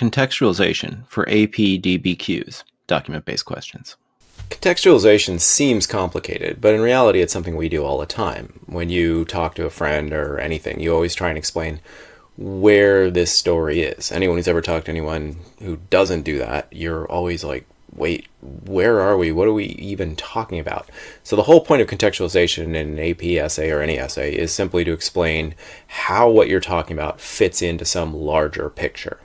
Contextualization for AP DBQs, document-based questions. Contextualization seems complicated, but in reality it's something we do all the time. When you talk to a friend or anything, you always try and explain where this story is. Anyone who's ever talked to anyone who doesn't do that, you're always like, wait, where are we? What are we even talking about? So the whole point of contextualization in an AP essay or any essay is simply to explain how what you're talking about fits into some larger picture.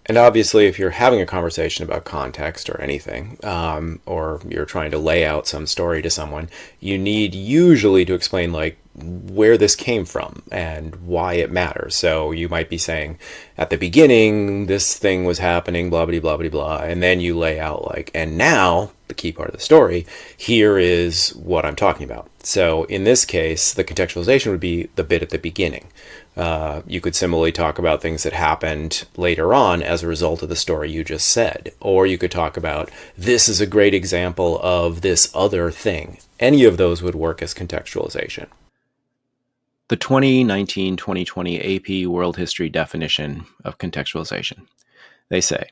And obviously, if you're having a conversation about context or anything, or you're trying to lay out some story to someone, you need usually to explain like where this came from and why it matters. So you might be saying, at the beginning, this thing was happening, blah, blah, blah, blah, blah, and then you lay out like, and now, the key part of the story, here is what I'm talking about. So in this case, the contextualization would be the bit at the beginning. You could similarly talk about things that happened later on as a result of the story you just said. Or you could talk about, this is a great example of this other thing. Any of those would work as contextualization. The 2019-2020 AP World History definition of contextualization. They say,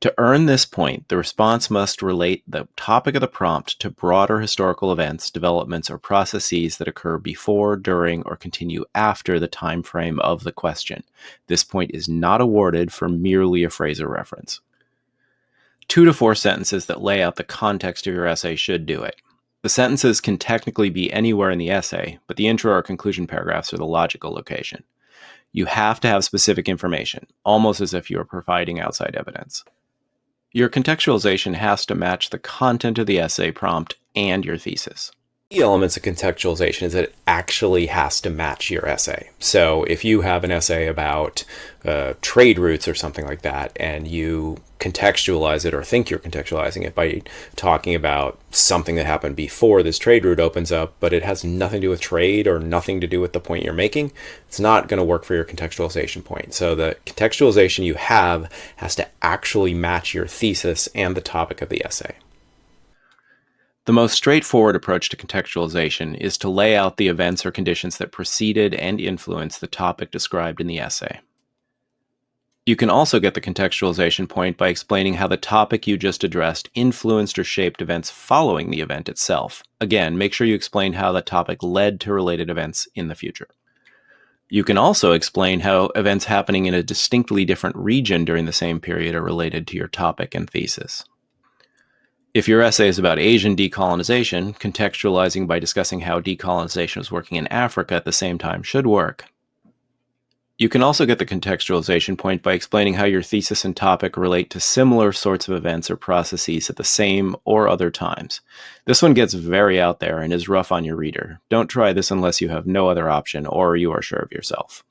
to earn this point, the response must relate the topic of the prompt to broader historical events, developments, or processes that occur before, during, or continue after the time frame of the question. This point is not awarded for merely a phrase or reference. 2 to 4 sentences that lay out the context of your essay should do it. The sentences can technically be anywhere in the essay, but the intro or conclusion paragraphs are the logical location. You have to have specific information, almost as if you are providing outside evidence. Your contextualization has to match the content of the essay prompt and your thesis. The elements of contextualization is that it actually has to match your essay. So if you have an essay about trade routes or something like that, and you contextualize it or think you're contextualizing it by talking about something that happened before this trade route opens up, but it has nothing to do with trade or nothing to do with the point you're making, it's not going to work for your contextualization point. So the contextualization you have has to actually match your thesis and the topic of the essay. The most straightforward approach to contextualization is to lay out the events or conditions that preceded and influenced the topic described in the essay. You can also get the contextualization point by explaining how the topic you just addressed influenced or shaped events following the event itself. Again, make sure you explain how the topic led to related events in the future. You can also explain how events happening in a distinctly different region during the same period are related to your topic and thesis. If your essay is about Asian decolonization, contextualizing by discussing how decolonization was working in Africa at the same time should work. You can also get the contextualization point by explaining how your thesis and topic relate to similar sorts of events or processes at the same or other times. This one gets very out there and is rough on your reader. Don't try this unless you have no other option or you are sure of yourself.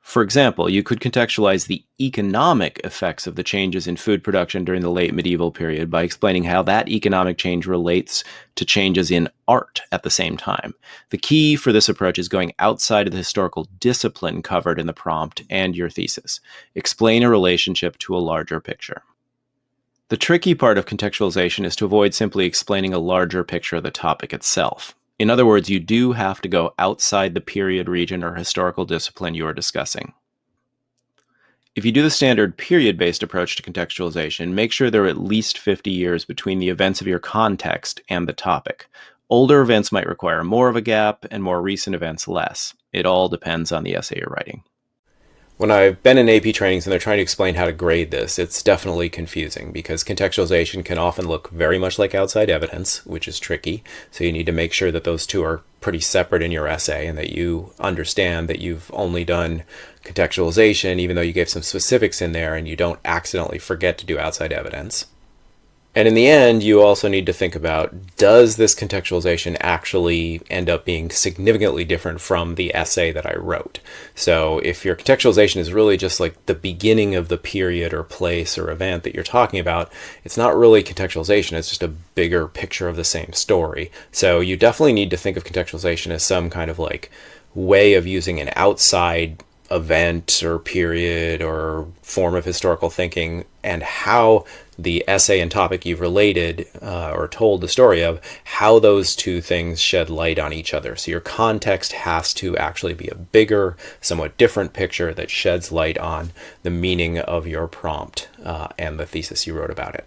For example, you could contextualize the economic effects of the changes in food production during the late medieval period by explaining how that economic change relates to changes in art at the same time. The key for this approach is going outside of the historical discipline covered in the prompt and your thesis. Explain a relationship to a larger picture. The tricky part of contextualization is to avoid simply explaining a larger picture of the topic itself. In other words, you do have to go outside the period, region, or historical discipline you are discussing. If you do the standard period-based approach to contextualization, make sure there are at least 50 years between the events of your context and the topic. Older events might require more of a gap, and more recent events less. It all depends on the essay you're writing. When I've been in AP trainings and they're trying to explain how to grade this, it's definitely confusing because contextualization can often look very much like outside evidence, which is tricky. So you need to make sure that those two are pretty separate in your essay and that you understand that you've only done contextualization, even though you gave some specifics in there, and you don't accidentally forget to do outside evidence. And in the end, you also need to think about, does this contextualization actually end up being significantly different from the essay that I wrote? So if your contextualization is really just like the beginning of the period or place or event that you're talking about, it's not really contextualization, it's just a bigger picture of the same story. So you definitely need to think of contextualization as some kind of like way of using an outside event or period or form of historical thinking, and how the essay and topic you've related or told the story of, how those two things shed light on each other. So your context has to actually be a bigger, somewhat different picture that sheds light on the meaning of your prompt and the thesis you wrote about it.